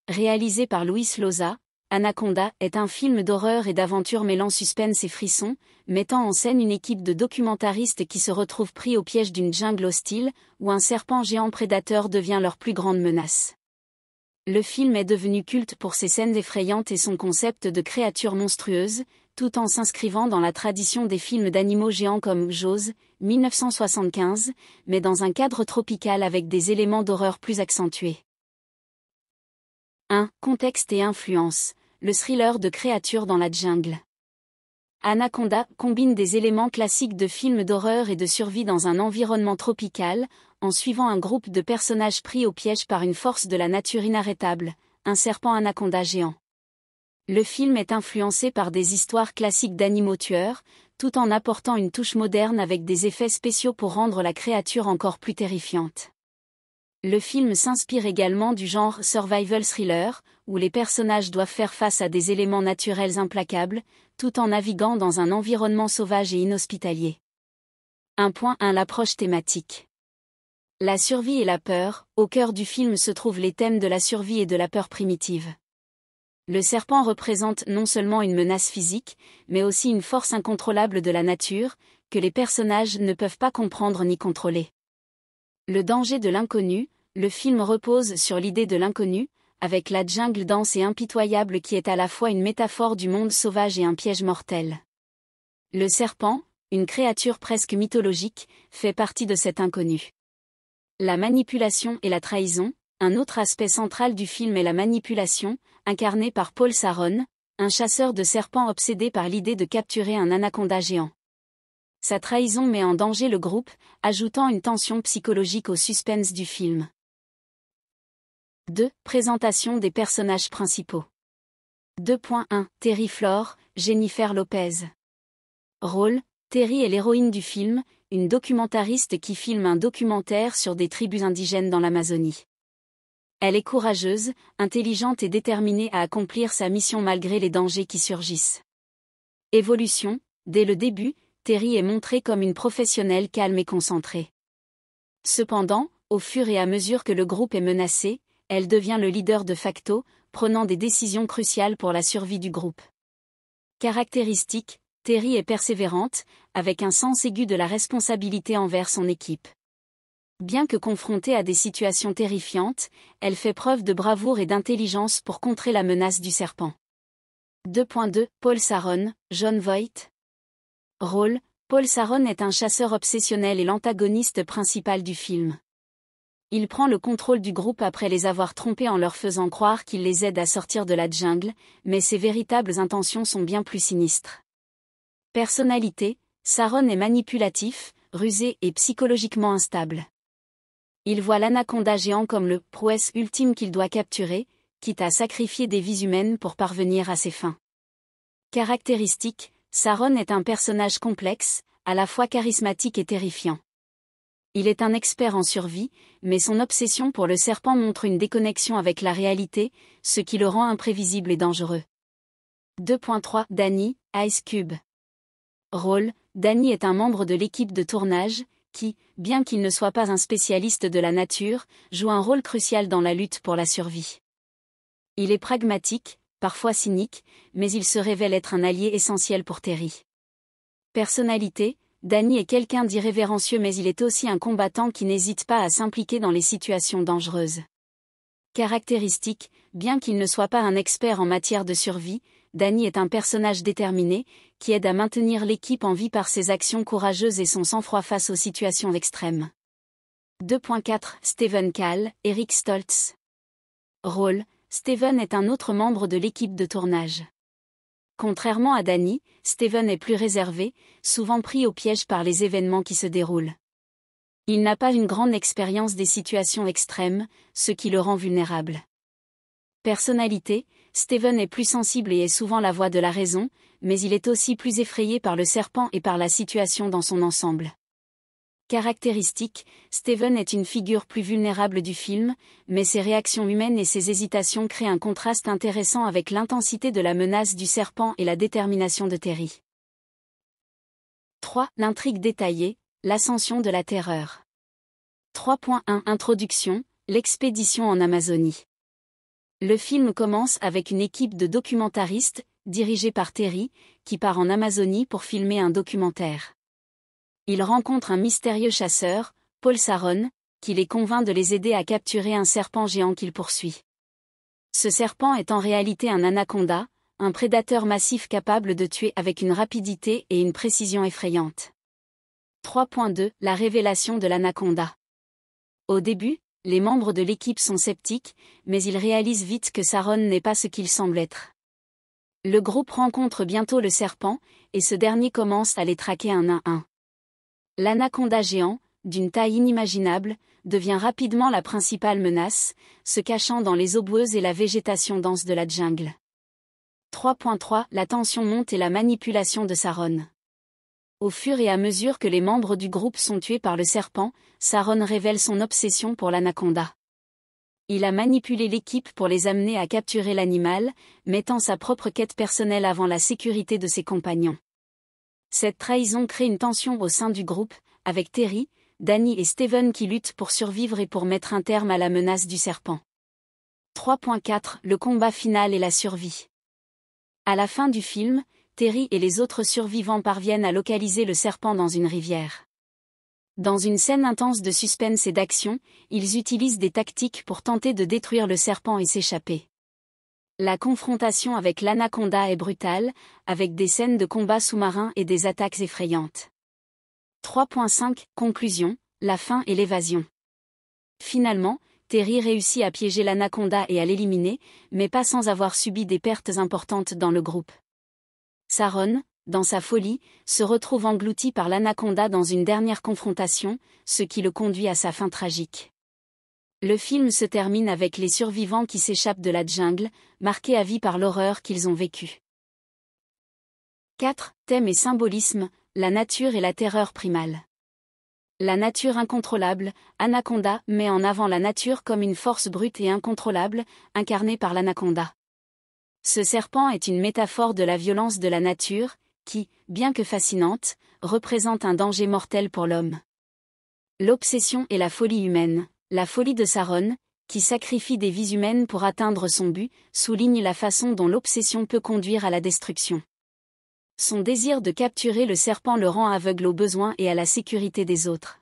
Réalisé par Luis Loza, Anaconda est un film d'horreur et d'aventure mêlant suspense et frisson, mettant en scène une équipe de documentaristes qui se retrouvent pris au piège d'une jungle hostile, où un serpent géant prédateur devient leur plus grande menace. Le film est devenu culte pour ses scènes effrayantes et son concept de créatures monstrueuses, tout en s'inscrivant dans la tradition des films d'animaux géants comme Jaws, 1975, mais dans un cadre tropical avec des éléments d'horreur plus accentués. 1. Contexte et influence, le thriller de créatures dans la jungle. Anaconda combine des éléments classiques de films d'horreur et de survie dans un environnement tropical, en suivant un groupe de personnages pris au piège par une force de la nature inarrêtable, un serpent anaconda géant. Le film est influencé par des histoires classiques d'animaux tueurs, tout en apportant une touche moderne avec des effets spéciaux pour rendre la créature encore plus terrifiante. Le film s'inspire également du genre survival thriller, où les personnages doivent faire face à des éléments naturels implacables, tout en naviguant dans un environnement sauvage et inhospitalier. 1.1 L'approche thématique. La survie et la peur, au cœur du film se trouvent les thèmes de la survie et de la peur primitive. Le serpent représente non seulement une menace physique, mais aussi une force incontrôlable de la nature, que les personnages ne peuvent pas comprendre ni contrôler. Le danger de l'inconnu, le film repose sur l'idée de l'inconnu, avec la jungle dense et impitoyable qui est à la fois une métaphore du monde sauvage et un piège mortel. Le serpent, une créature presque mythologique, fait partie de cet inconnu. La manipulation et la trahison, un autre aspect central du film est la manipulation, incarnée par Paul Saron, un chasseur de serpents obsédé par l'idée de capturer un anaconda géant. Sa trahison met en danger le groupe, ajoutant une tension psychologique au suspense du film. 2. Présentation des personnages principaux. 2.1 Terry Flor, Jennifer Lopez. Rôle, Terry est l'héroïne du film, une documentariste qui filme un documentaire sur des tribus indigènes dans l'Amazonie. Elle est courageuse, intelligente et déterminée à accomplir sa mission malgré les dangers qui surgissent. Évolution, dès le début, Terry est montrée comme une professionnelle calme et concentrée. Cependant, au fur et à mesure que le groupe est menacé, elle devient le leader de facto, prenant des décisions cruciales pour la survie du groupe. Caractéristique, Terry est persévérante, avec un sens aigu de la responsabilité envers son équipe. Bien que confrontée à des situations terrifiantes, elle fait preuve de bravoure et d'intelligence pour contrer la menace du serpent. 2.2 Paul Saron, Jon Voight. Rôle, Paul Saron est un chasseur obsessionnel et l'antagoniste principal du film. Il prend le contrôle du groupe après les avoir trompés en leur faisant croire qu'il les aide à sortir de la jungle, mais ses véritables intentions sont bien plus sinistres. Personnalité, Saron est manipulatif, rusé et psychologiquement instable. Il voit l'anaconda géant comme le prouesse ultime qu'il doit capturer, quitte à sacrifier des vies humaines pour parvenir à ses fins. Caractéristique, Saron est un personnage complexe, à la fois charismatique et terrifiant. Il est un expert en survie, mais son obsession pour le serpent montre une déconnexion avec la réalité, ce qui le rend imprévisible et dangereux. 2.3 Danny, Ice Cube. Rôle, Danny est un membre de l'équipe de tournage, qui, bien qu'il ne soit pas un spécialiste de la nature, joue un rôle crucial dans la lutte pour la survie. Il est pragmatique, parfois cynique, mais il se révèle être un allié essentiel pour Terry. Personnalité, Danny est quelqu'un d'irrévérencieux mais il est aussi un combattant qui n'hésite pas à s'impliquer dans les situations dangereuses. Caractéristique, bien qu'il ne soit pas un expert en matière de survie, Danny est un personnage déterminé, qui aide à maintenir l'équipe en vie par ses actions courageuses et son sang-froid face aux situations extrêmes. 2.4 Steven Cahl, Eric Stoltz. Rôle, Steven est un autre membre de l'équipe de tournage. Contrairement à Danny, Steven est plus réservé, souvent pris au piège par les événements qui se déroulent. Il n'a pas une grande expérience des situations extrêmes, ce qui le rend vulnérable. Personnalité, Steven est plus sensible et est souvent la voix de la raison, mais il est aussi plus effrayé par le serpent et par la situation dans son ensemble. Caractéristique, Steven est une figure plus vulnérable du film, mais ses réactions humaines et ses hésitations créent un contraste intéressant avec l'intensité de la menace du serpent et la détermination de Terry. 3. L'intrigue détaillée, l'ascension de la terreur. 3.1 Introduction, l'expédition en Amazonie. Le film commence avec une équipe de documentaristes, dirigée par Terry, qui part en Amazonie pour filmer un documentaire. Il rencontre un mystérieux chasseur, Paul Saron, qui les convainc de les aider à capturer un serpent géant qu'il poursuit. Ce serpent est en réalité un anaconda, un prédateur massif capable de tuer avec une rapidité et une précision effrayantes. 3.2 La révélation de l'anaconda. Au début, les membres de l'équipe sont sceptiques, mais ils réalisent vite que Saron n'est pas ce qu'il semble être. Le groupe rencontre bientôt le serpent, et ce dernier commence à les traquer un à un. L'anaconda géant, d'une taille inimaginable, devient rapidement la principale menace, se cachant dans les eaux boueuses et la végétation dense de la jungle. 3.3 La tension monte et la manipulation de Saron. Au fur et à mesure que les membres du groupe sont tués par le serpent, Saron révèle son obsession pour l'anaconda. Il a manipulé l'équipe pour les amener à capturer l'animal, mettant sa propre quête personnelle avant la sécurité de ses compagnons. Cette trahison crée une tension au sein du groupe, avec Terry, Danny et Steven qui luttent pour survivre et pour mettre un terme à la menace du serpent. 3.4 Le combat final et la survie. À la fin du film, Terry et les autres survivants parviennent à localiser le serpent dans une rivière. Dans une scène intense de suspense et d'action, ils utilisent des tactiques pour tenter de détruire le serpent et s'échapper. La confrontation avec l'anaconda est brutale, avec des scènes de combat sous-marin et des attaques effrayantes. 3.5 Conclusion, la fin et l'évasion. Finalement, Terry réussit à piéger l'anaconda et à l'éliminer, mais pas sans avoir subi des pertes importantes dans le groupe. Saron, dans sa folie, se retrouve englouti par l'anaconda dans une dernière confrontation, ce qui le conduit à sa fin tragique. Le film se termine avec les survivants qui s'échappent de la jungle, marqués à vie par l'horreur qu'ils ont vécue. 4. Thème et symbolisme, la nature et la terreur primale. La nature incontrôlable, Anaconda met en avant la nature comme une force brute et incontrôlable, incarnée par l'anaconda. Ce serpent est une métaphore de la violence de la nature, qui, bien que fascinante, représente un danger mortel pour l'homme. L'obsession et la folie humaine, la folie de Saron, qui sacrifie des vies humaines pour atteindre son but, souligne la façon dont l'obsession peut conduire à la destruction. Son désir de capturer le serpent le rend aveugle aux besoins et à la sécurité des autres.